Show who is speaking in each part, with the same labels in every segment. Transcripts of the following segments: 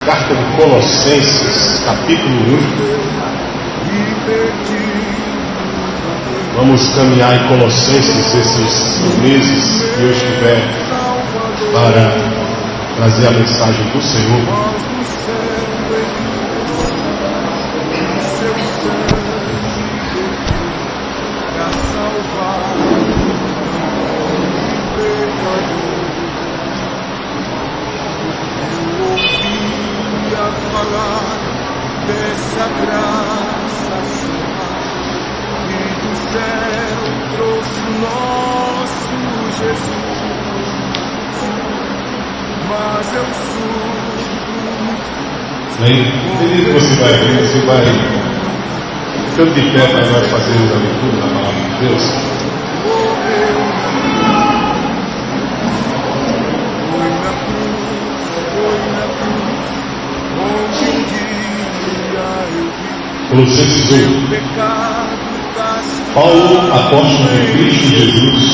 Speaker 1: Carta de Colossenses, capítulo 1. Vamos caminhar em Colossenses esses meses que eu estiver para trazer a mensagem do Senhor.
Speaker 2: Falar dessa graça que do céu trouxe o nosso Jesus, mas eu sou.
Speaker 1: Feliz você vai ficando de pé para nós fazermos a leitura da palavra de Deus. Colossenses 1. Paulo, apóstolo de Cristo Jesus,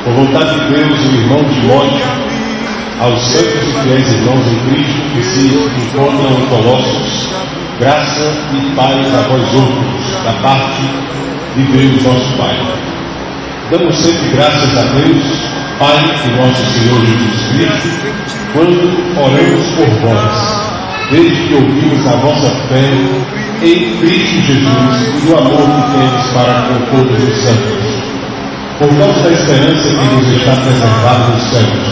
Speaker 1: por vontade de Deus, o irmão Timóteo, aos santos e fiéis irmãos em Cristo que se encontram em Colossos, graça e paz a vós outros, da parte de Deus nosso Pai. Damos sempre graças a Deus, Pai de nosso Senhor Jesus Cristo, quando oramos por vós, desde que ouvimos a vossa fé em Cristo Jesus e do amor que temos para com todos os santos, por causa da esperança que nos está preservada nos céus,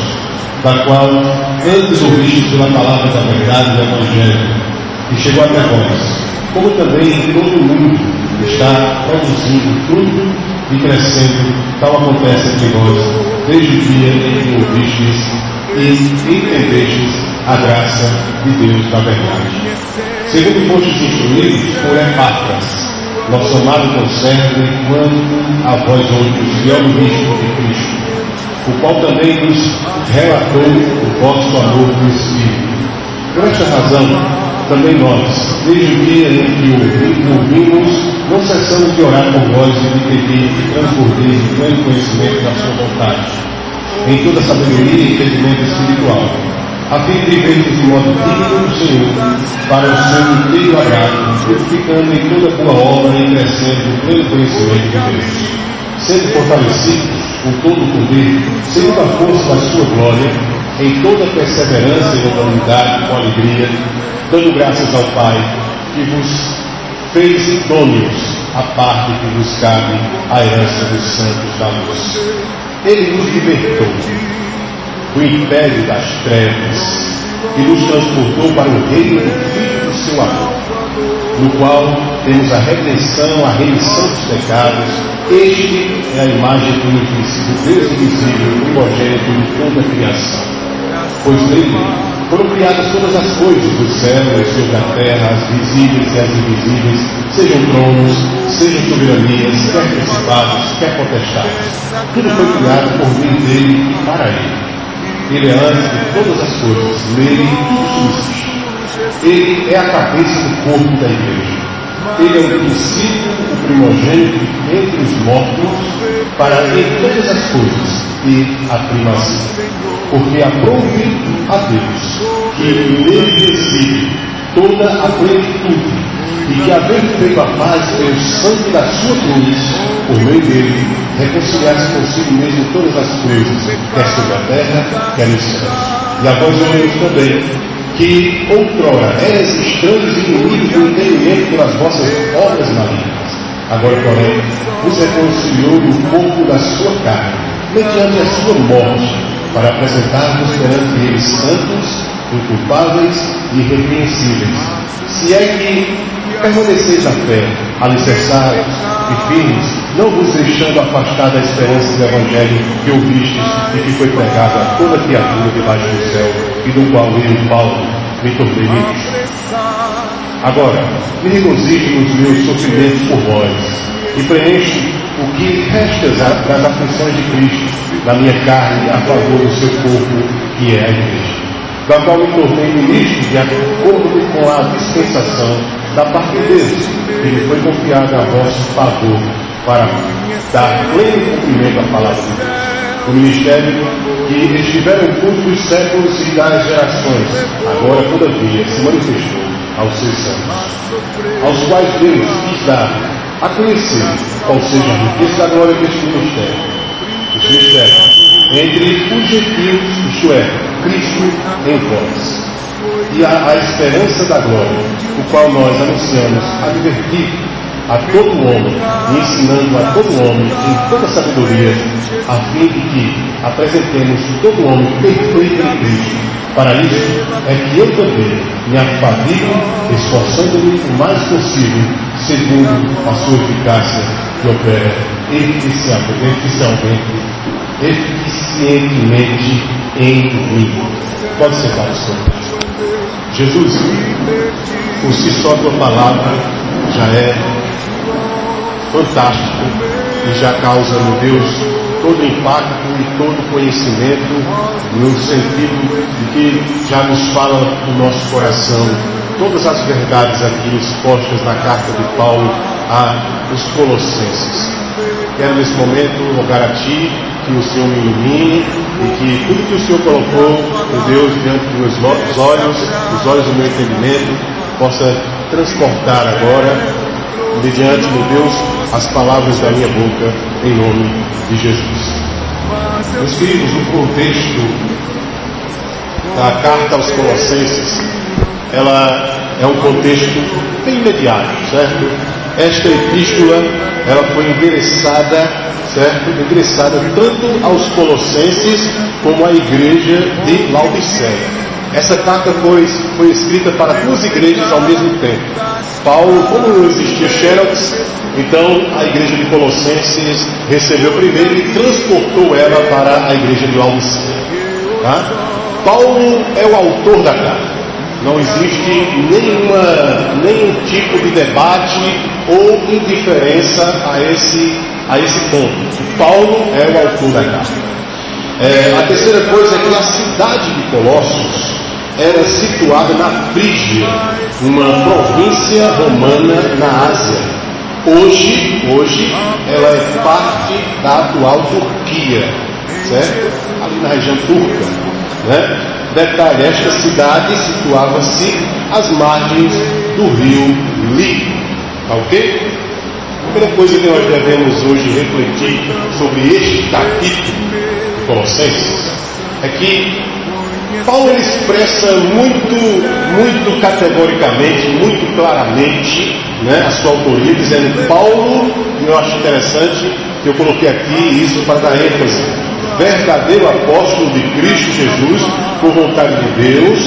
Speaker 1: da qual antes ouvistes pela palavra da verdade do Evangelho, que chegou até vós, como também todo mundo está produzindo fruto e crescendo, tal acontece entre vós, desde o dia em que ouvistes e entendestes a graça de Deus da verdade. Segundo fostes instruídos por Epáfras, nosso amado conservo, enquanto a vós outros, fiel ministro de Cristo, o qual também nos relatou o vosso amor no Espírito. Por esta razão, também nós, desde o dia em que o ouvimos, não cessamos de orar por vós e de pedir que transbordeis o pleno conhecimento da sua vontade, em toda sabedoria e entendimento espiritual, a fim de vivermos de modo digno do Senhor, para o seu inteiro agrado, frutificando em toda boa obra e crescendo no pleno conhecimento de Deus, sendo fortalecidos com todo o poder, segundo a força da sua glória, em toda perseverança e longanimidade com alegria, dando graças ao Pai, que vos fez idôneos a parte que vos cabe a herança dos santos da luz. Ele nos libertou do império das trevas e nos transportou para o reino do Filho do seu amor, no qual temos a redenção, a remissão dos pecados. Este é a imagem do Deus invisível, primogênito de toda a criação. Pois nele foram criadas todas as coisas do céu e sobre a terra, as visíveis e as invisíveis, sejam tronos, sejam soberanias, quer principados, quer potestades. Tudo foi criado por meio dele e para ele. Ele é antes de todas as coisas, nele tudo subsiste. Ele é a cabeça do corpo da igreja. Ele é o princípio, o primogênito entre os mortos, para em todas as coisas e a primazia. Porque aprove a Deus que nele reside toda a plenitude, e que, havendo feito a paz pelo sangue da sua cruz, por meio dele, reconciliasse consigo mesmo todas as coisas, quer sobre a terra, quer nos céus. E a vós homens também, que outrora eras estranhos e inimigos do entendimento pelas vossas obras malignas, agora, porém, vos reconciliou no corpo da sua carne, mediante a sua morte, para apresentar-vos perante ele santos, inculpáveis e irrepreensíveis, se é que permaneceis na fé, alicerçados e firmes, não vos deixando afastar da esperança do Evangelho que ouvistes e que foi pregado a toda criatura debaixo do céu, e do qual eu, Paulo, me tornei ministro. Agora, me regozijo nos meus sofrimentos por vós, e preencho o que resta das aflições de Cristo na minha carne a favor do seu corpo, que é a igreja, da qual me tornei ministro de acordo com a dispensação da parte de Deus, que lhe foi confiada a vosso favor, para dar pleno cumprimento à palavra de Deus. o ministério que estiveram em todos os séculos e das gerações, agora, todavia, se manifestou aos seus santos, aos quais Deus quis dar a conhecer qual seja a riqueza da glória deste ministério. Este mistério, entre os gentios, isto é, Cristo em vós, e a esperança da glória, o qual nós anunciamos, advertir a todo homem, e ensinando a todo homem em toda sabedoria, a fim de que apresentemos todo homem perfeito em Cristo. Para isso é que eu também me afadigo, esforçando-me o mais possível, segundo a sua eficácia, que opera eficientemente em mim. Pode sentar, Senhor. Jesus, por si só a tua palavra já é fantástico e já causa, meu Deus, todo impacto e todo conhecimento, no sentido de que já nos fala do nosso coração todas as verdades aqui expostas na carta de Paulo aos Colossenses. Quero nesse momento rogar a Ti que o Senhor me ilumine e que tudo que o Senhor colocou, meu Deus, diante dos meus olhos, os olhos do meu entendimento, possa transportar agora, mediante, meu Deus, as palavras da minha boca, em nome de Jesus. Meus queridos, o contexto da carta aos Colossenses, ela é um contexto bem imediato, certo? Esta epístola, ela foi endereçada, certo? Endereçada tanto aos Colossenses como à igreja de Laodiceia. Essa carta foi escrita para duas igrejas ao mesmo tempo. Paulo, como não existia xerox, então a igreja de Colossenses recebeu primeiro e transportou ela para a igreja de Laodiceia. Tá? Paulo é o autor da carta. Não existe nenhum tipo de debate ou indiferença a esse ponto. Paulo é o autor da carta. A terceira coisa é que a cidade de Colossos era situada na Frígia, uma província romana na Ásia. Hoje ela é parte da atual Turquia, certo? Ali na região turca, né? Detalhe, esta cidade situava-se às margens do rio Líbano, tá ok? A primeira coisa que nós devemos hoje refletir sobre este capítulo de Colossenses é que Paulo expressa muito categoricamente, muito claramente, né, a sua autoria, dizendo: Paulo, e eu acho interessante que eu coloquei aqui isso para dar ênfase, verdadeiro apóstolo de Cristo Jesus, por vontade de Deus,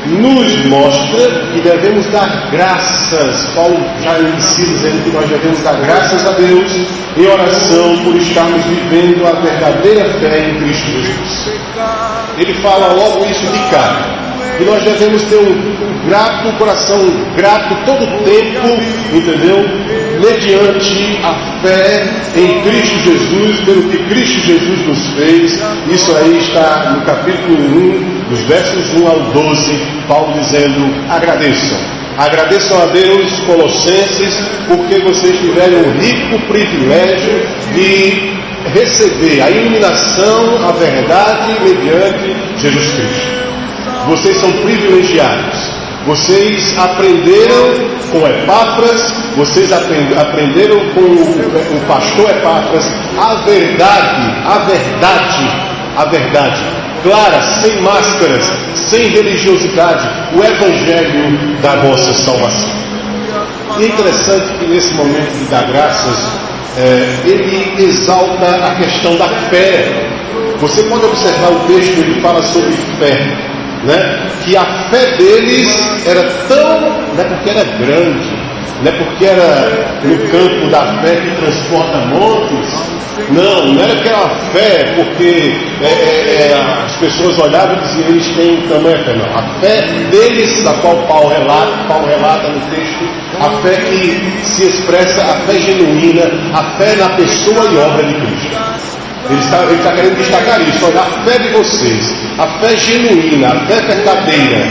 Speaker 1: nos mostra que devemos dar graças. Paulo já inicia dizendo que nós devemos dar graças a Deus em oração por estarmos vivendo a verdadeira fé em Cristo Jesus. Ele fala logo isso de cara, que nós devemos ter um coração grato todo o tempo, entendeu? Mediante a fé em Cristo Jesus, pelo que Cristo Jesus nos fez. Isso aí está no capítulo 1, dos versos 1 ao 12, Paulo dizendo: agradeçam a Deus, Colossenses, porque vocês tiveram o rico privilégio de receber a iluminação, a verdade mediante Jesus Cristo. Vocês são privilegiados. Vocês aprenderam com Epáfras, vocês aprenderam com o pastor Epáfras a verdade clara, sem máscaras, sem religiosidade, o evangelho da vossa salvação. E é interessante que nesse momento de dar graças, ele exalta a questão da fé. Você pode observar o texto, ele fala sobre fé, né? Que a fé deles era tão, não é porque era grande, não é porque era no campo da fé que transporta montes, não era aquela fé porque as pessoas olhavam e diziam: eles têm tamanha fé. Não, a fé deles, da qual Paulo relata no texto, a fé que se expressa, a fé genuína, a fé na pessoa e obra de Cristo. Ele está querendo destacar isso. Olha, a fé de vocês, a fé genuína, a fé verdadeira,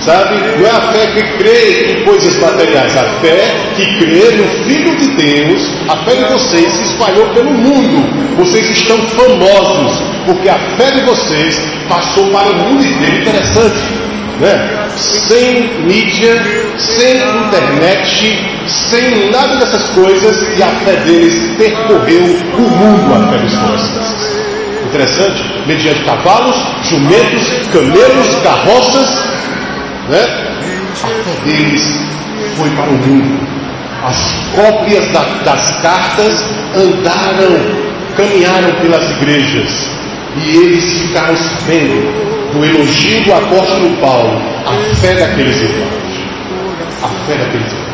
Speaker 1: sabe? Não é a fé que crê em coisas materiais, a fé que crê no Filho de Deus. A fé de vocês se espalhou pelo mundo. Vocês estão famosos, porque a fé de vocês passou para o mundo inteiro. Interessante, né? Sem mídia, sem internet, sem nada dessas coisas, e a fé deles percorreu o mundo, a fé dos colossenses. Interessante, mediante cavalos, jumentos, camelos, carroças, né? A fé deles foi para o mundo. As cópias das cartas caminharam pelas igrejas, e eles ficaram sabendo do elogio do apóstolo Paulo, a fé daqueles irmãos. A fé daqueles irmãos.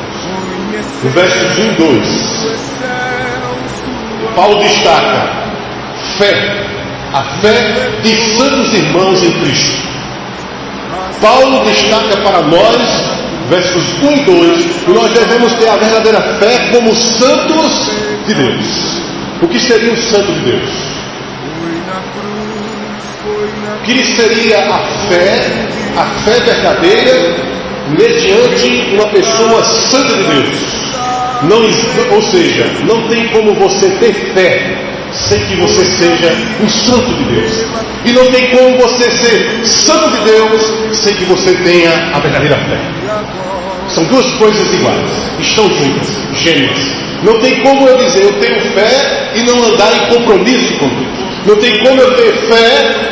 Speaker 1: No versos 1 e 2, Paulo destaca a fé de santos irmãos em Cristo. Paulo destaca para nós, versos 1 e 2, que nós devemos ter a verdadeira fé como santos de Deus. O que seria um santo de Deus? O que seria a fé verdadeira mediante uma pessoa santa de Deus? Ou seja, não tem como você ter fé sem que você seja um santo de Deus. E não tem como você ser santo de Deus sem que você tenha a verdadeira fé. São duas coisas iguais, estão juntas, gêmeas. Não tem como eu dizer eu tenho fé e não andar em compromisso com Deus. Não tem como eu ter fé,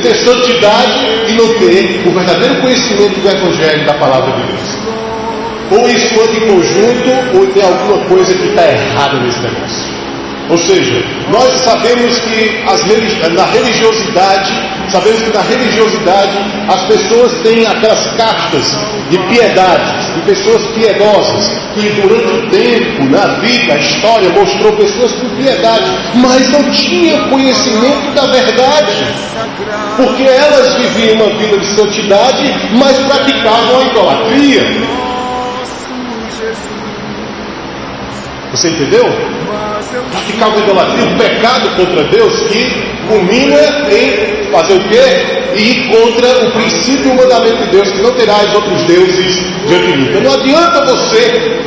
Speaker 1: ter santidade e não ter o verdadeiro conhecimento do Evangelho, da Palavra de Deus. Ou isso anda em conjunto, ou tem alguma coisa que está errada nesse negócio. Ou seja, nós sabemos que na religiosidade as pessoas têm aquelas castas de piedade, de pessoas piedosas, que durante o tempo, na vida, a história mostrou pessoas com piedade, mas não tinham conhecimento da verdade, porque elas viviam uma vida de santidade, mas praticavam a idolatria. Você entendeu? Praticar a idolatria, o pecado contra Deus, que culmina em fazer o quê? Ir contra o princípio e o mandamento de Deus, que não terás outros deuses diante de mim. Então não adianta você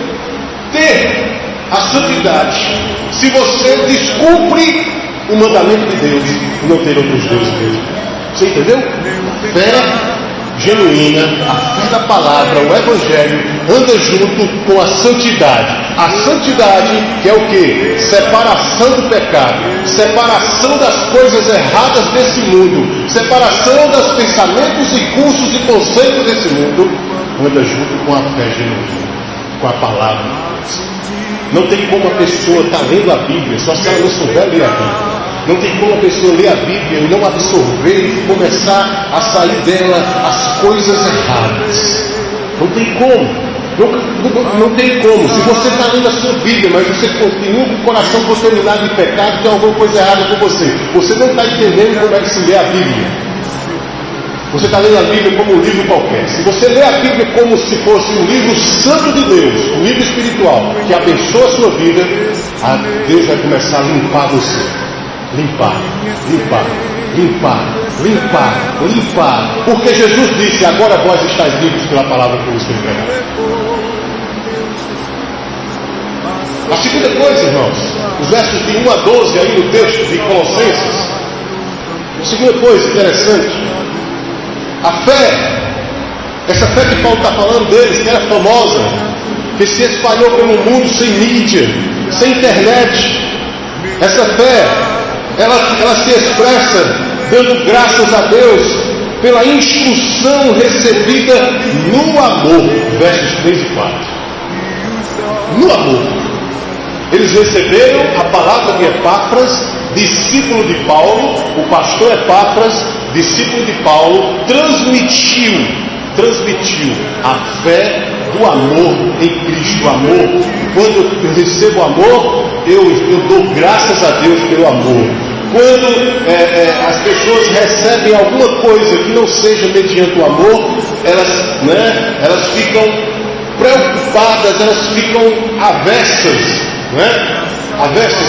Speaker 1: ter a santidade se você descumpre o mandamento de Deus e não ter outros deuses diante de mim. Você entendeu? Fé genuína, a fé da palavra, o Evangelho, anda junto com a santidade. A santidade que é o quê? Separação do pecado, separação das coisas erradas desse mundo, separação dos pensamentos e cursos e conceitos desse mundo, anda junto com a fé genuína, com a palavra. Não tem como a pessoa estar lendo a Bíblia, só se ela não souber ler a Bíblia. Não tem como a pessoa ler a Bíblia e não absorver e começar a sair dela as coisas erradas. Não tem como. Não tem como. Se você está lendo a sua Bíblia, mas você continua com o coração contaminado de pecado, tem alguma coisa errada com você. Você não está entendendo como é que se lê a Bíblia. Você está lendo a Bíblia como um livro qualquer. Se você lê a Bíblia como se fosse um livro santo de Deus, um livro espiritual, que abençoa a sua vida, Deus vai começar a limpar você. Limpar. Porque Jesus disse, agora vós estáis limpos pela palavra que vos tenho pregado. A segunda coisa, irmãos, os versos de 1 a 12 aí no texto de Colossenses. A segunda coisa interessante, a fé, essa fé que Paulo está falando deles, que era famosa, que se espalhou pelo mundo sem mídia, sem internet. Essa fé, ela se expressa dando graças a Deus pela instrução recebida no amor, versos 3 e 4. No amor. Eles receberam a palavra de Epáfras, discípulo de Paulo. O pastor Epáfras, discípulo de Paulo, transmitiu a fé do amor em Cristo. O amor. Quando eu recebo amor, eu dou graças a Deus pelo amor. Quando as pessoas recebem alguma coisa que não seja mediante o amor, elas ficam preocupadas, elas ficam avessas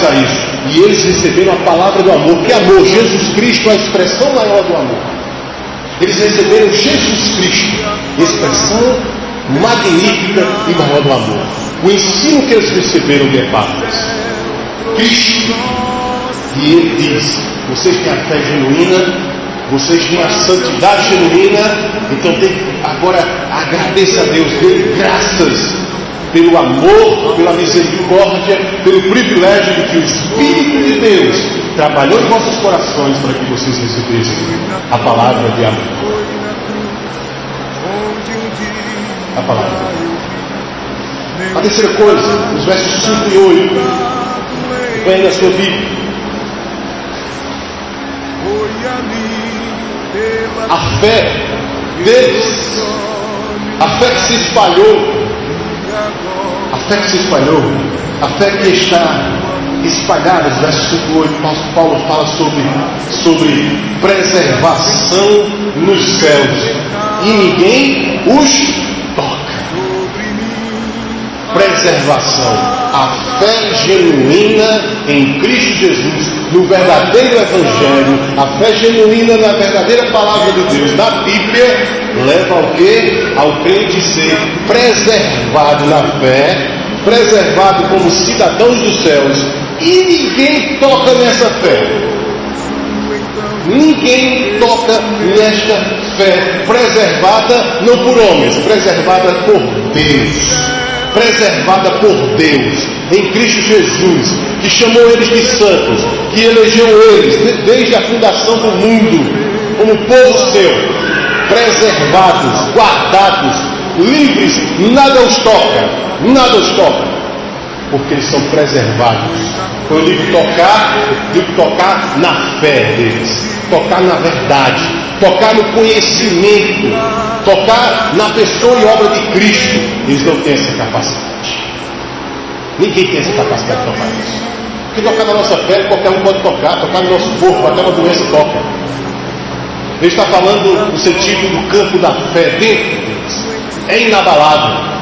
Speaker 1: a isso. E eles receberam a palavra do amor. Que amor? Jesus Cristo é a expressão maior do amor. Eles receberam Jesus Cristo, expressão magnífica e maior do amor. O ensino que eles receberam de Epáfras, Cristo. E ele diz: vocês têm a fé genuína, vocês têm a santidade genuína, então agora agradeça a Deus, dê graças pelo amor, pela misericórdia, pelo privilégio de que o Espírito de Deus trabalhou em vossos corações para que vocês recebessem a palavra de amor. A palavra. A terceira coisa, os versos 5 e 8, põe na sua Bíblia. A fé deles, a fé que se espalhou, a fé que está espalhada, os versos 5 e 8, Paulo fala sobre preservação nos céus, e ninguém os toca. Preservação. A fé genuína em Cristo Jesus, no verdadeiro Evangelho, a fé genuína na verdadeira palavra de Deus, na Bíblia, leva ao quê? Ao crente ser preservado na fé, preservado como cidadãos dos céus, e ninguém toca nessa fé. Ninguém toca nesta fé, preservada não por homens, preservada por Deus. Preservada por Deus, em Cristo Jesus, que chamou eles de santos, que elegeu eles desde a fundação do mundo, como povo seu, preservados, guardados, livres, nada os toca, porque eles são preservados. Eu digo tocar na fé deles, tocar na verdade, tocar no conhecimento, tocar na pessoa e obra de Cristo. Eles não têm essa capacidade. Ninguém tem essa capacidade de tocar isso. Porque tocar na nossa fé, qualquer um pode tocar no nosso corpo, até uma doença toca. Ele está falando no sentido do campo da fé dentro de Deus. É inabalável.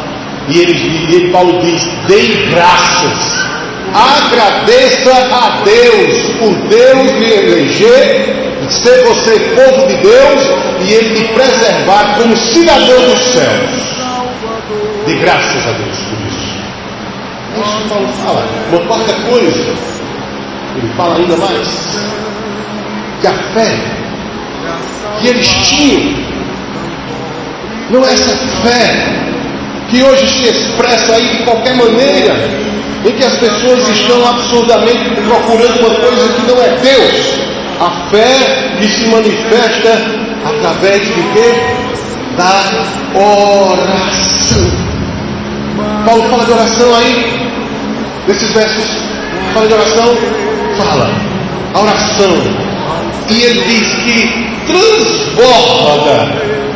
Speaker 1: E Paulo diz: dê graças, agradeça a Deus por Deus lhe eleger, ser você povo de Deus e Ele te preservar como cidadão dos céus. Dê graças a Deus por isso. É isso que Paulo fala. Uma quarta coisa, ele fala ainda mais, que a fé que eles tinham não é essa fé que hoje se expressa aí de qualquer maneira, em que as pessoas estão absurdamente procurando uma coisa que não é Deus. A fé que se manifesta através de quê? Da oração. Paulo fala de oração aí, nesses versos. Fala de oração, fala a oração. E ele diz que transborda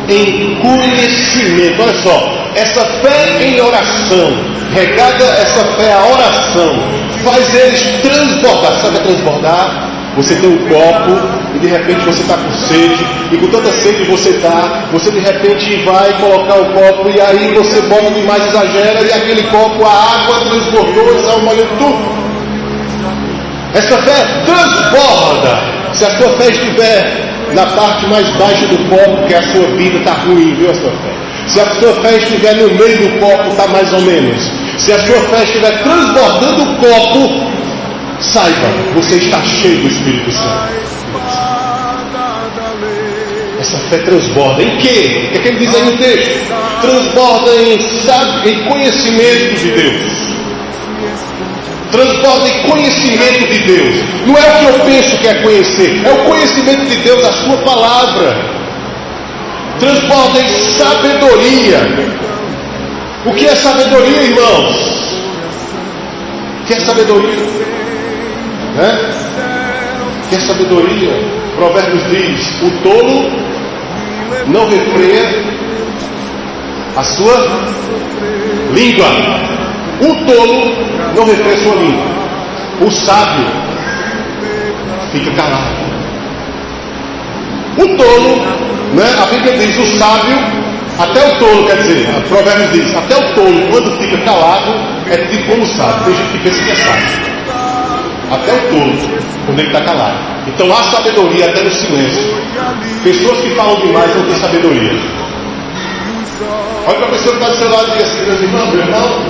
Speaker 1: em conhecimento. Olha só, essa fé em oração, regada essa fé à oração, faz eles transbordar. Sabe transbordar? Você tem um copo e de repente você está com sede, e com tanta sede você de repente vai colocar o copo e aí você bota demais, exagera, e aquele copo, a água transbordou e saiu molhando tudo. Essa fé transborda. Se a sua fé estiver na parte mais baixa do copo, que a sua vida está ruim, viu a sua fé? Se a sua fé estiver no meio do copo, está mais ou menos. Se a sua fé estiver transbordando o copo, saiba, você está cheio do Espírito Santo. Essa fé transborda em quê? O que ele diz aí no texto? Transborda em conhecimento de Deus. Transborda em conhecimento de Deus. Não é o que eu penso que é conhecer, é o conhecimento de Deus, a sua palavra. Transborda em sabedoria. O que é sabedoria, irmãos? O que é sabedoria? O que é sabedoria? Provérbios diz: o tolo não refreia a sua língua. O tolo não refreia a sua língua. O sábio fica calado. O tolo, a Bíblia diz: o sábio, até o tolo, quer dizer, a Provérbios diz: até o tolo, quando fica calado, é tipo como sábio. Tem gente que pensa que é sábio. até o todo, quando ele está calado. Então há sabedoria até no silêncio. Pessoas que falam demais não têm sabedoria. Olha para a pessoa que está do seu lado e diz assim: meus irmãos, meu irmão,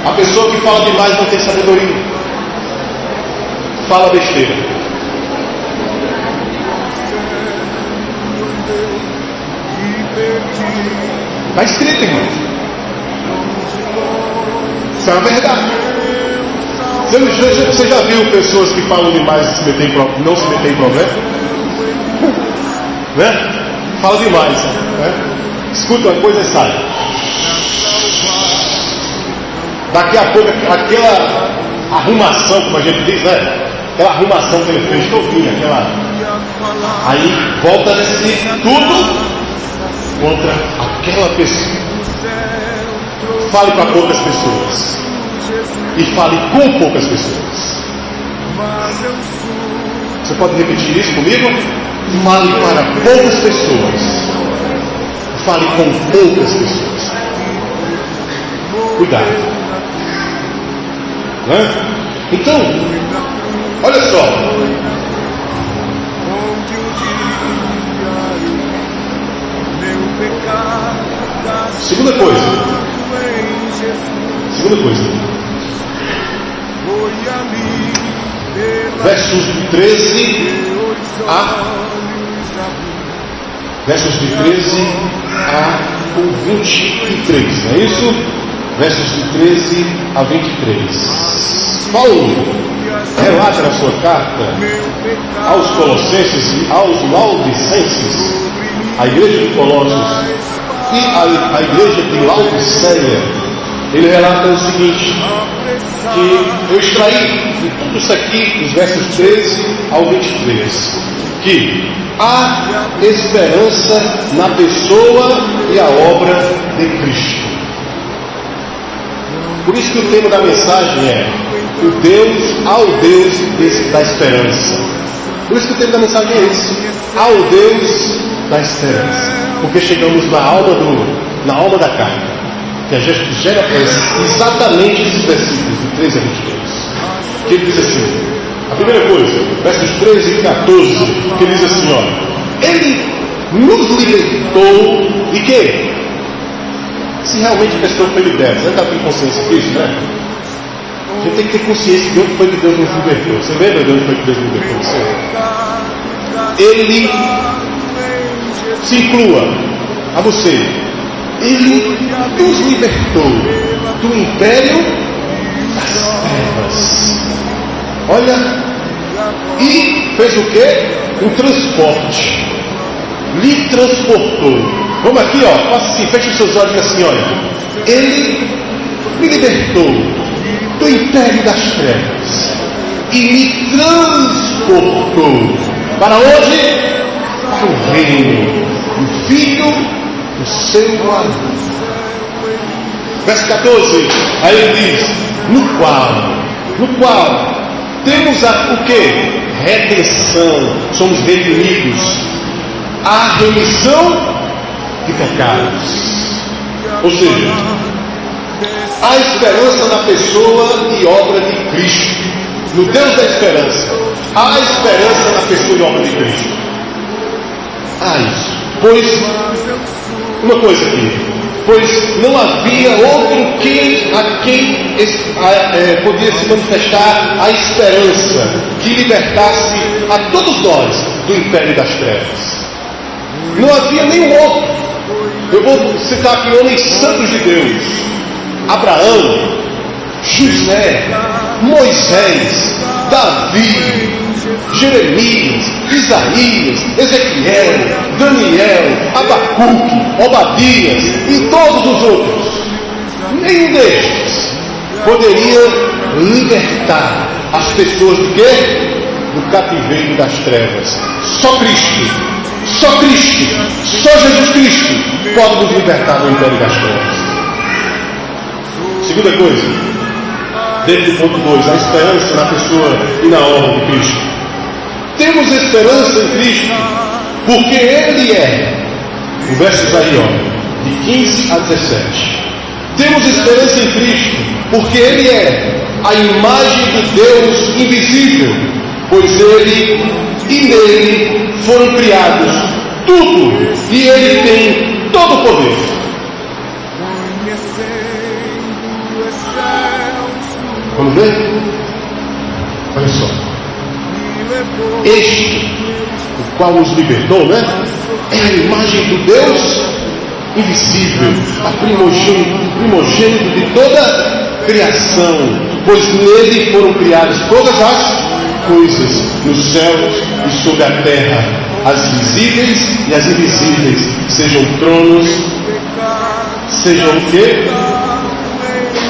Speaker 1: a pessoa que fala demais não tem sabedoria. Fala besteira. Está escrito, irmão. Isso é uma verdade. Você já viu pessoas que falam demais e não se metem em problema? Né? Fala demais, né? Escuta uma coisa e sai. Daqui a pouco, aquela arrumação, como a gente diz, né? Aquela arrumação que ele fez todinha, aí volta a decidir tudo contra aquela pessoa. Fale para poucas pessoas e fale com poucas pessoas. Você pode repetir isso comigo? Fale para poucas pessoas. Fale com poucas pessoas. Cuidado. Né? Então, olha só. Segunda coisa. Versos de 13 a 23, não é isso? Versos de 13 a 23. Paulo relata na sua carta aos Colossenses e aos Laodicenses, a igreja de Colossos e a igreja de Laodiceia. Ele relata o seguinte, que eu extraí de tudo isso aqui, dos versos 13 ao 23, que há esperança na pessoa e a obra de Cristo. Por isso que o tema da mensagem é o Deus ao Deus da esperança. Por isso que o tema da mensagem é esse, ao Deus da esperança. Porque chegamos na alma da carta, que a gente gera exatamente esses versículos de 13 a 23. Que ele diz assim, a primeira coisa, versos 13 e 14, que ele diz assim, olha, ele nos libertou de quê? Se realmente a pessoa foi liberta, você está com consciência disso, né? A gente tem que ter consciência de onde foi que Deus nos libertou. Você lembra de onde foi que Deus nos libertou você? Ele se inclua a você. Ele nos libertou do império das trevas. Olha, e fez o quê? Um transporte. Lhe transportou. Vamos aqui, ó, faça assim, feche os seus olhos e diga assim, olha. Ele me libertou do império das trevas e me transportou. Para onde? Para o reino do Filho do seu amor. Verso 14, aí ele diz, no qual temos o que? Redenção, somos redimidos, a remissão de pecados. Ou seja, a esperança na pessoa e obra de Cristo, no Deus da esperança, há esperança na pessoa e obra de Cristo. Há isso. Pois, uma coisa aqui, pois não havia outro a quem podia se manifestar a esperança que libertasse a todos nós do império das trevas. Não havia nenhum outro. Eu vou citar aqui homens santos de Deus: Abraão, José, Moisés, Davi, Jeremias, Isaías, Ezequiel, Daniel, Abacuque, Obadias e todos os outros. Nenhum destes poderia libertar as pessoas do quê? Do cativeiro das trevas. Só Cristo. Só Cristo, só Jesus Cristo pode nos libertar do império das trevas. Segunda coisa, dentro do ponto 2, a esperança na pessoa e na obra de Cristo. Temos esperança em Cristo, porque Ele é, o verso aí, ó, de 15 a 17. Temos esperança em Cristo, porque Ele é a imagem do Deus invisível, pois Ele e nele foram criados tudo, e Ele tem todo o poder. Vamos ver? Olha só. Este, o qual nos libertou, né? É a imagem do Deus invisível, a primogênito de toda a criação, pois nele foram criadas todas as coisas, nos céus e sobre a terra, as visíveis e as invisíveis, sejam tronos, sejam o quê?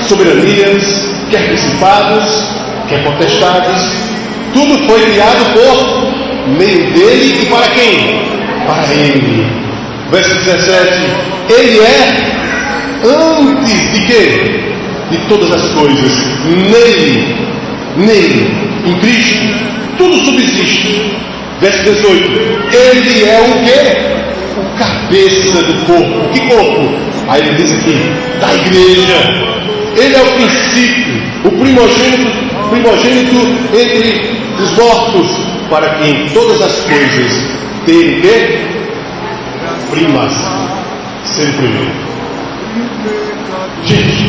Speaker 1: Soberanias, quer principados, quer potestades, tudo foi criado por meio dele e para quem? Para ele. Verso 17, ele é antes de quê? De todas as coisas. Nele, em Cristo, tudo subsiste. Verso 18, ele é o quê? O cabeça do corpo. Que corpo? Aí ele diz aqui, da igreja. Ele é o princípio, o primogênito entre os mortos, para que em todas as coisas tenha o quê? Primazia, ser o primeiro. Gente,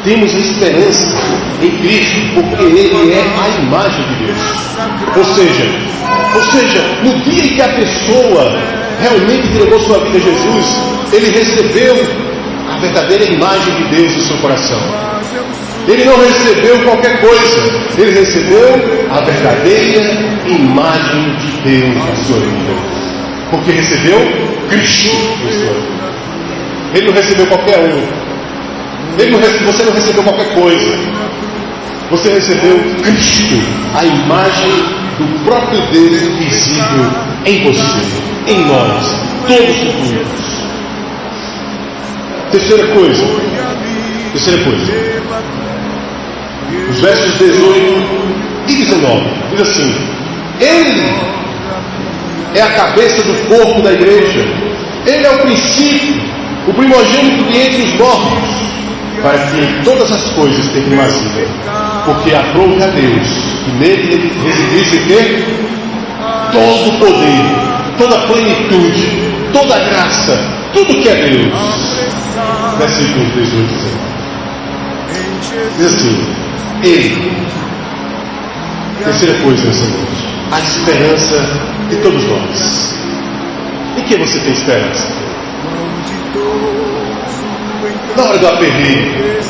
Speaker 1: temos esperança em Cristo, porque Ele é a imagem de Deus. Ou seja, no dia em que a pessoa realmente entregou sua vida a Jesus, ele recebeu a verdadeira imagem de Deus no seu coração. Ele não recebeu qualquer coisa, ele recebeu a verdadeira imagem de Deus na sua vida, porque recebeu Cristo na sua vida. Ele não recebeu qualquer um. Você não recebeu qualquer coisa. Você recebeu Cristo, a imagem do próprio Deus invisível em você, em nós, todos incluídos. Terceira coisa, os versos 18 e 19, diz assim: Ele é a cabeça do corpo da igreja, Ele é o princípio, o primogênito de entre os mortos, para que em todas as coisas tenha primazia, porque aprove a Deus que nele residisse o quê? Todo o poder, toda a plenitude, toda a graça, tudo que é Deus. Versículos 18 e 19. Diz assim: Ele, terceira coisa nessa noite, a esperança de todos nós. Em que você tem esperança? Na hora do aperreio,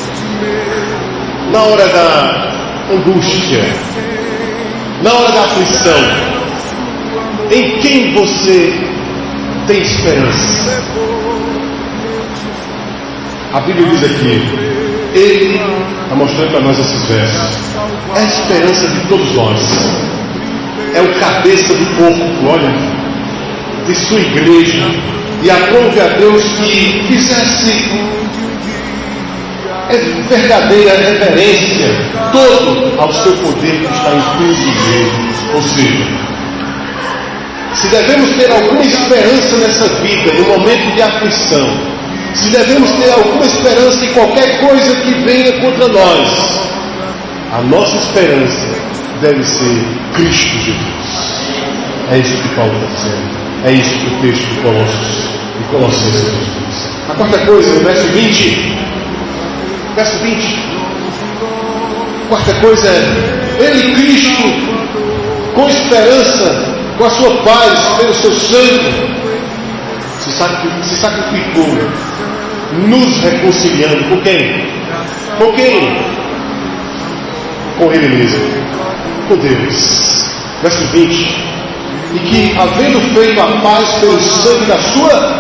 Speaker 1: na hora da angústia, na hora da aflição, em quem você tem esperança? A Bíblia diz aqui, Ele está mostrando para nós esses versos, é a esperança de todos nós, é o cabeça do corpo, olha, de sua igreja, e aprove a Deus que fizesse verdadeira reverência todo ao seu poder que está em Cristo Jesus. Ou seja, se devemos ter alguma esperança nessa vida, no momento de aflição, se devemos ter alguma esperança em qualquer coisa que venha contra nós, a nossa esperança deve ser Cristo Jesus. É isso que Paulo está dizendo. É isso que o texto de Colossenses diz. A quarta coisa, no verso 20. Verso 20. Quarta coisa é, Ele, Cristo, com esperança, com a sua paz, pelo seu sangue, se sacrificou, nos reconciliando. Com quem? Com quem? Com Ele mesmo, com Deus. Verso 20. E que, havendo feito a paz pelo sangue da sua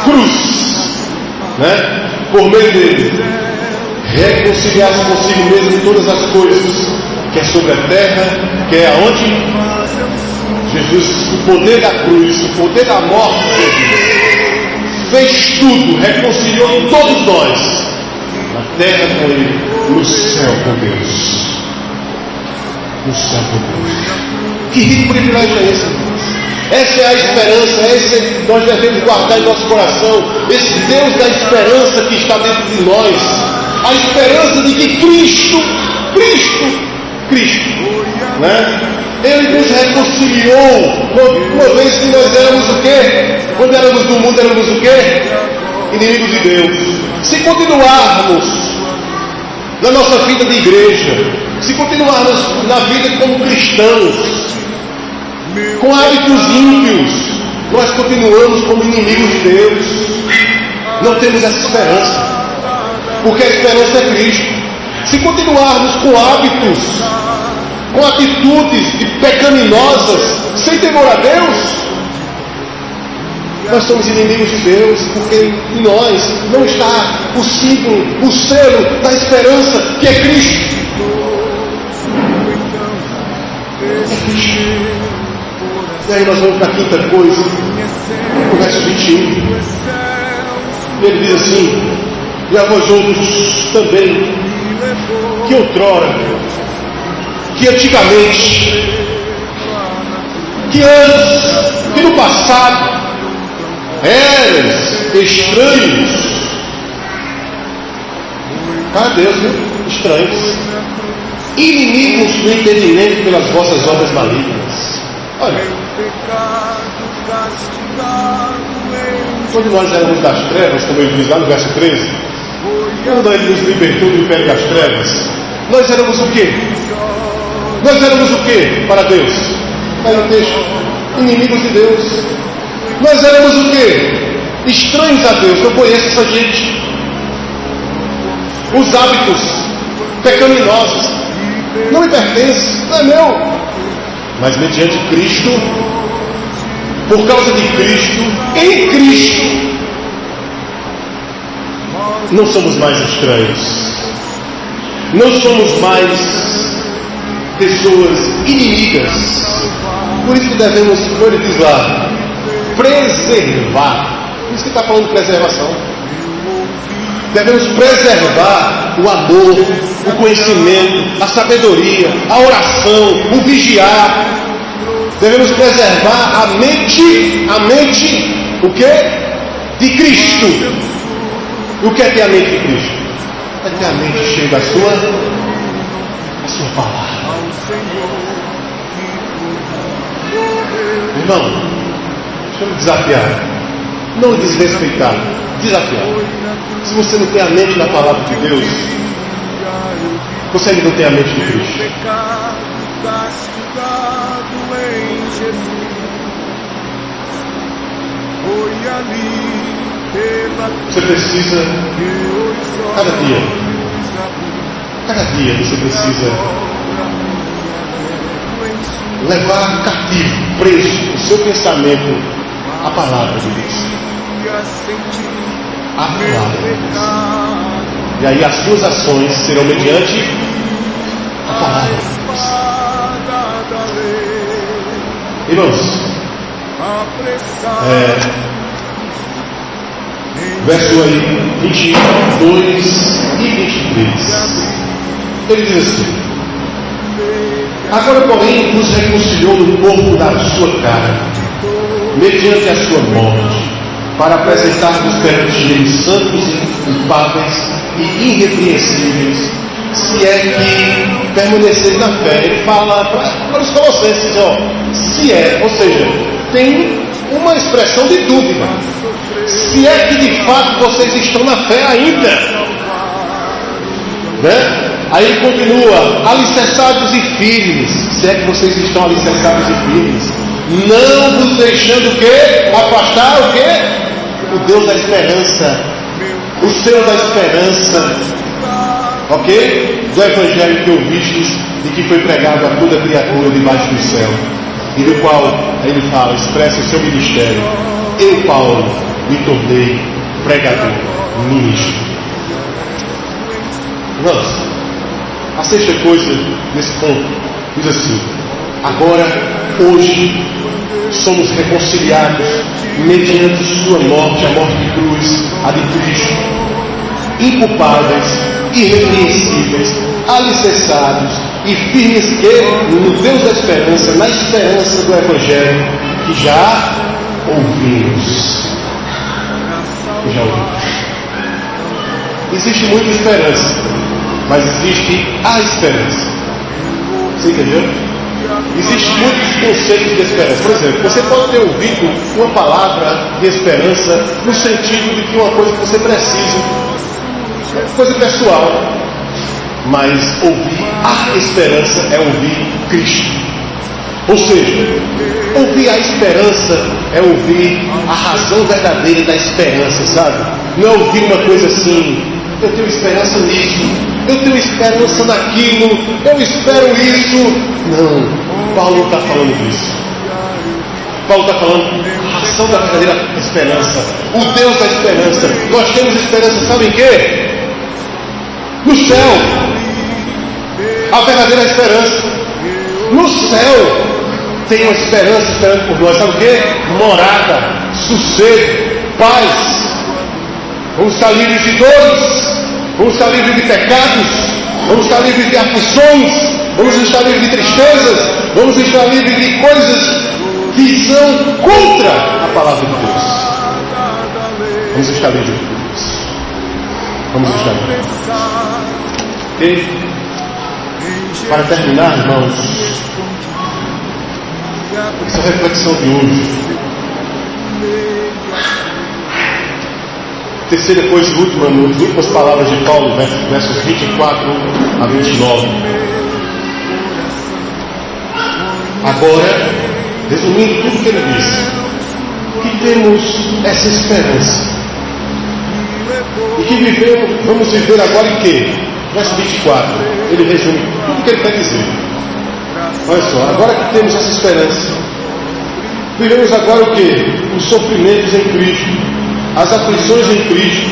Speaker 1: cruz, né? Por meio dele, reconciliasse consigo mesmo todas as coisas, quer sobre a terra, quer aonde? Jesus, o poder da cruz, o poder da morte de Jesus, fez tudo, reconciliou todos nós, na terra com Ele, no céu com Deus. No céu com Deus. Que rico privilégio é esse? Essa é a esperança, esse é que nós devemos guardar em nosso coração. Esse Deus da esperança que está dentro de nós, a esperança de que Cristo, né? Ele nos reconciliou. Uma vez que nós éramos o quê? Quando éramos do mundo, éramos o quê? Inimigos de Deus. Se continuarmos na nossa vida de igreja, se continuarmos na vida como cristãos, com hábitos ímpios, nós continuamos como inimigos de Deus. Não temos essa esperança, porque a esperança é Cristo. Se continuarmos com hábitos, com atitudes pecaminosas, sem temor a Deus, nós somos inimigos de Deus, porque em nós não está o símbolo, o selo da esperança, que é Cristo. E aí nós vamos para a quinta coisa, no verso 21. Ele diz assim: e a vós outros também, que outrora, que antigamente, que antes, que no passado, eras estranhos para Deus, né? Estranhos, inimigos do entendimento pelas vossas obras malignas. Olha, quando nós éramos das trevas, como ele diz lá no verso 13, quando ele nos libertou do império das trevas, nós éramos o quê? Nós éramos o quê para Deus? Aí no texto, inimigos de Deus. Nós éramos o quê? Estranhos a Deus. Eu conheço essa gente. Os hábitos pecaminosos não me pertencem, não é meu. Mas mediante Cristo, por causa de Cristo, em Cristo, não somos mais estranhos. Não somos mais pessoas inimigas. Por isso que devemos, como ele diz lá, preservar. Por isso que está falando de preservação. Devemos preservar o amor, o conhecimento, a sabedoria, a oração, o vigiar. Devemos preservar a mente, o quê? De Cristo. E o que é ter a mente de Cristo? É ter a mente cheia da sua palavra. Irmão, deixa eu me desafiar. Não desrespeitar, desafiar. Se você não tem a mente na palavra de Deus, você ainda não tem a mente de Cristo. Você precisa, cada dia você precisa levar cativo, preso, o seu pensamento à palavra de Deus. A palavra de Deus. E aí as suas ações serão mediante a palavra de Deus. Irmãos, verso aí 22 e 23. Ele diz assim: agora, porém, nos reconciliou no corpo da sua carne, mediante a sua morte, para apresentar-nos perante ele santos e culpáveis e irrepreensíveis, se é que permanecer na fé. Ele fala para os colossenses, se é, ou seja, tem uma expressão de dúvida. Se é que de fato vocês estão na fé ainda, né? Aí ele continua: alicerçados e firmes. Se é que vocês estão alicerçados e firmes, não vos deixando o quê? Afastar o quê? O Deus da esperança, o Senhor da esperança, ok? Do evangelho que ouvistes e que foi pregado a toda criatura debaixo do céu, e do qual ele fala, expressa o seu ministério. Eu, Paulo, me tornei pregador, ministro. Irmãos, a sexta coisa nesse ponto diz assim: agora, hoje, somos reconciliados mediante sua morte, a morte de cruz, a de Cristo, inculpáveis, irrepreensíveis, alicerçados e firmes que no Deus da esperança, na esperança do evangelho que já ouvimos. existe muita esperança, mas existe a esperança. Você entendeu? Existem muitos conceitos de esperança. Por exemplo, você pode ter ouvido uma palavra de esperança no sentido de que uma coisa que você precisa, uma coisa pessoal. Mas ouvir a esperança é ouvir Cristo. Ou seja, ouvir a esperança é ouvir a razão verdadeira da esperança, sabe? Não é ouvir uma coisa assim, eu tenho esperança nisso, eu tenho esperança naquilo, eu espero isso. Não, Paulo não está falando disso. Paulo está falando a razão da verdadeira esperança, o Deus da esperança. Nós temos esperança, sabe em quê? No céu. A verdadeira esperança. No céu tem uma esperança esperando por nós. Sabe o quê? Morada, sossego, paz. Vamos estar livres de dores, vamos estar livres de pecados, vamos estar livres de aflições, vamos estar livres de tristezas, vamos estar livres de coisas que são contra a palavra de Deus. Vamos estar livres de Deus. Vamos estar livres. Ok? Para terminar, irmãos, essa reflexão de hoje, terceira coisa e última, nas últimas palavras de Paulo, versos 24 a 29. Agora, resumindo tudo que ele disse, que temos essa esperança e que vamos viver agora em quê? Verso 24, ele resume tudo que ele quer dizer. Olha só, agora que temos essa esperança, vivemos agora o quê? Os sofrimentos em Cristo, as aflições em Cristo,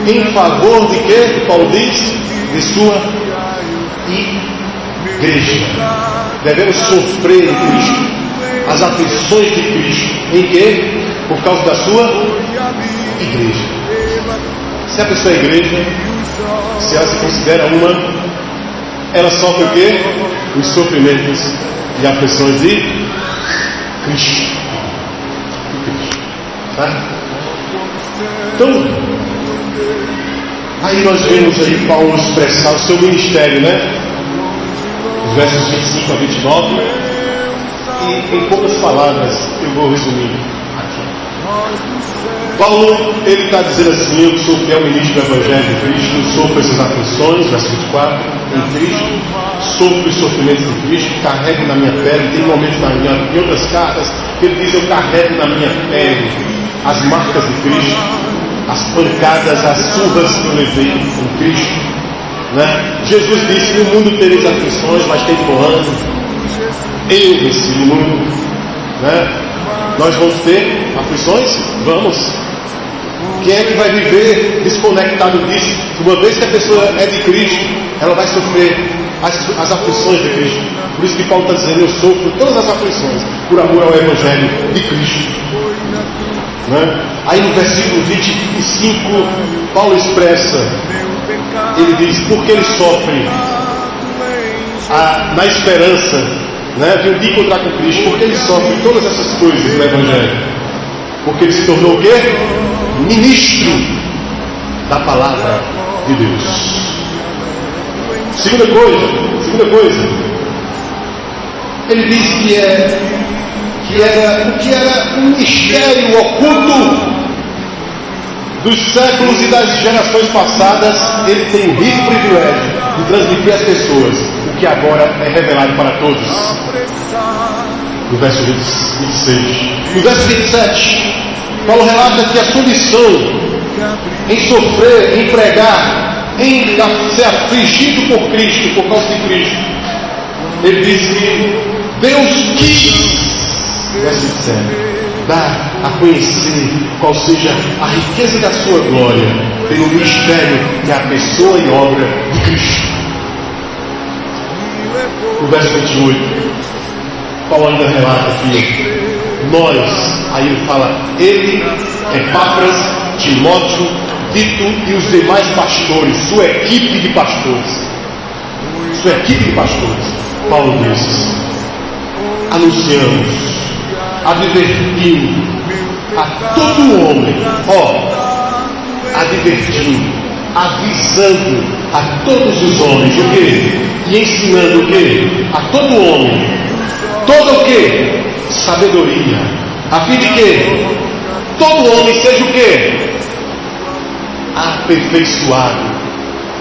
Speaker 1: em favor de quê? Que Paulo diz? De sua igreja. Devemos sofrer em Cristo, as aflições de Cristo. Em quê? Por causa da sua igreja. Se a pessoa é igreja, se ela se considera uma, ela sofre o quê? Os sofrimentos e aflições de Cristo. Tá? Então, aí nós vemos aí Paulo expressar o seu ministério, né? Os versos 25 a 29. E em poucas palavras eu vou resumir aqui. Paulo, ele está dizendo assim: eu sou fiel ministro do Evangelho de Cristo, sofro essas aflições, verso 24, em Cristo, sofro os sofrimentos de Cristo, carrego na minha pele. Tem momentos em outras cartas que ele diz: eu carrego na minha pele as marcas de Cristo, as pancadas, as surras que eu levei em Cristo, né? Jesus disse: no mundo tereis aflições, mas tem bom ânimo, eu venci o mundo, né? Nós vamos ter aflições? Vamos. Quem é que vai viver desconectado disso? Uma vez que a pessoa é de Cristo, ela vai sofrer as aflições de Cristo. Por isso que Paulo está dizendo: eu sofro todas as aflições por amor ao Evangelho de Cristo, né? Aí no versículo 25, Paulo expressa, ele diz: porque ele sofre na esperança, né, de um dia encontrar com Cristo. Porque ele sofre todas essas coisas no Evangelho? Porque ele se tornou o quê? Ministro da palavra de Deus. Segunda coisa, ele diz que era um mistério oculto dos séculos e das gerações passadas. Ele tem o rico privilégio de transmitir às pessoas o que agora é revelado para todos. No verso 26. No verso 27, Paulo relata que a sua missão em sofrer, em pregar, em ser afligido por Cristo, por causa de Cristo, ele diz que Deus quis, verso 27, dar a conhecer qual seja a riqueza da sua glória pelo mistério que é a pessoa e obra de Cristo. No verso 28, Paulo ainda relata que nós, aí ele fala, ele, Epáfras, Timóteo, Tito e os demais pastores, sua equipe de pastores, Paulo diz: anunciamos, advertindo a todo homem, advertindo avisando a todos os homens o quê? E ensinando o quê? A todo homem, toda o quê? Sabedoria, a fim de que todo homem seja o quê? Aperfeiçoado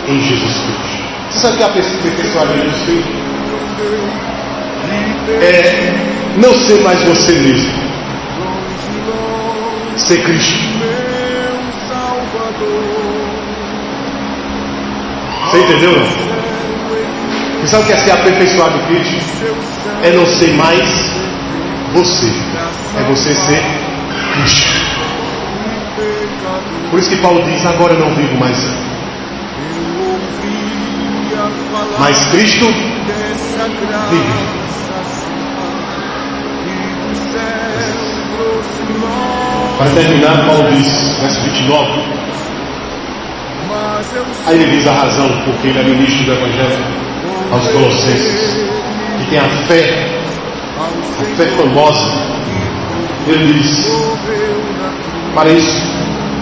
Speaker 1: em Jesus Cristo. Você sabe o que é aperfeiçoado em Jesus Cristo? É não ser mais você mesmo, ser Cristo. Você entendeu? Você sabe o que é ser aperfeiçoado em Cristo? É não ser mais você, é você ser Cristo. Por isso que Paulo diz: agora não vivo mais eu, mas Cristo vive. Para terminar, Paulo diz, verso 29, aí ele diz a razão porque ele é ministro do Evangelho aos Colossenses, que tem a fé famosa. Ele diz: para isso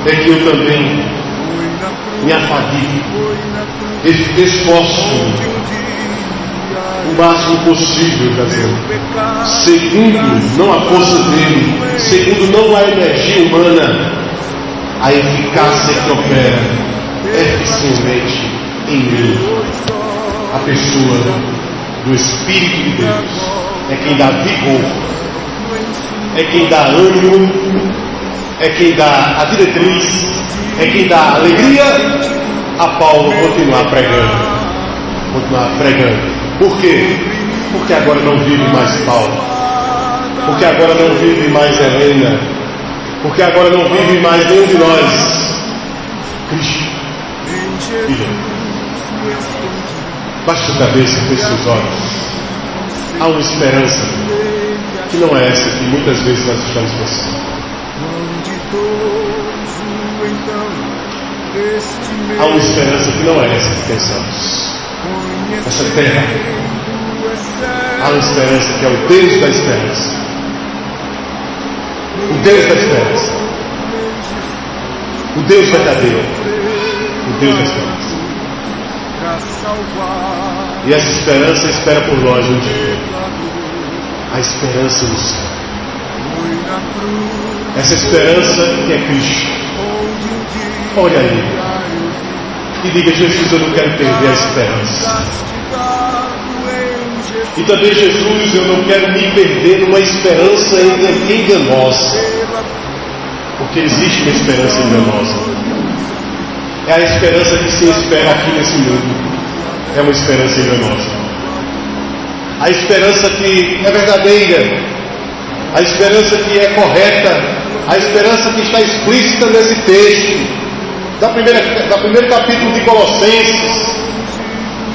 Speaker 1: é que eu também me afadigo, esforço o máximo possível, segundo não a força dele, segundo não a energia humana, a eficácia que opera eficientemente em mim. A pessoa do Espírito de Deus é quem dá vigor, é quem dá ânimo, é quem dá a diretriz, é quem dá alegria a Paulo continuar pregando. Por quê? Porque agora não vive mais Paulo, porque agora não vive mais Helena, porque agora não vive mais nenhum de nós. Cristo vive. Baixe sua cabeça, feche seus olhos. Há uma esperança que não é essa que muitas vezes nós estamos pensando. Há uma esperança que não é essa que pensamos. Essa terra, há uma esperança que é o Deus da esperança. O Deus da esperança, o Deus verdadeiro, o Deus da esperança. E essa esperança espera por nós um dia. A esperança no céu. Essa esperança que é Cristo. Olha aí e diga: Jesus, eu não quero perder a esperança. E também, Jesus, eu não quero me perder numa esperança enganosa, porque existe uma esperança enganosa. É a esperança que se espera aqui nesse mundo. É uma esperança enganosa. A esperança que é verdadeira, a esperança que é correta, a esperança que está explícita nesse texto do primeiro capítulo de Colossenses,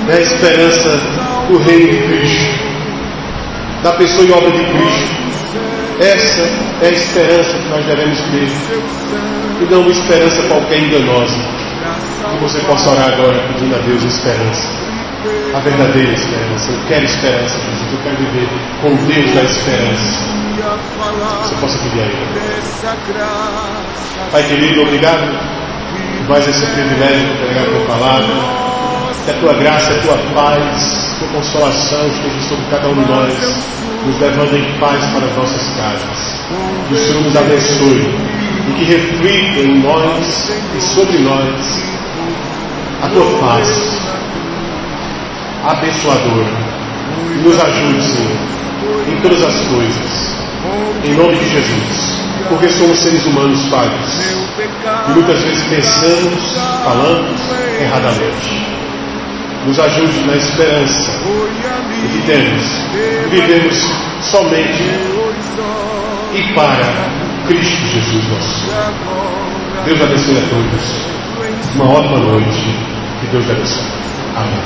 Speaker 1: é a esperança do reino de Cristo, da pessoa e obra de Cristo. Essa é a esperança que nós devemos ter, e não uma esperança qualquer enganosa. Que você possa orar agora pedindo a Deus esperança, a verdadeira esperança. Eu quero esperança, Jesus. Eu quero viver com Deus da esperança. Você possa pedir a Ele. Pai querido, obrigado por mais esse privilégio de pregar a tua palavra. Que a tua graça, a tua paz, a tua consolação esteja sobre cada um de nós, nos levando em paz para as nossas casas. Que o Senhor nos abençoe e que reflita em nós e sobre nós a tua paz abençoadora. E nos ajude, Senhor, em todas as coisas, em nome de Jesus, porque somos seres humanos falhos e muitas vezes pensamos, falamos erradamente. Nos ajude na esperança de que temos, que vivemos somente e para Cristo Jesus nosso. Deus abençoe a todos. Uma ótima noite. Que Deus abençoe. Amém.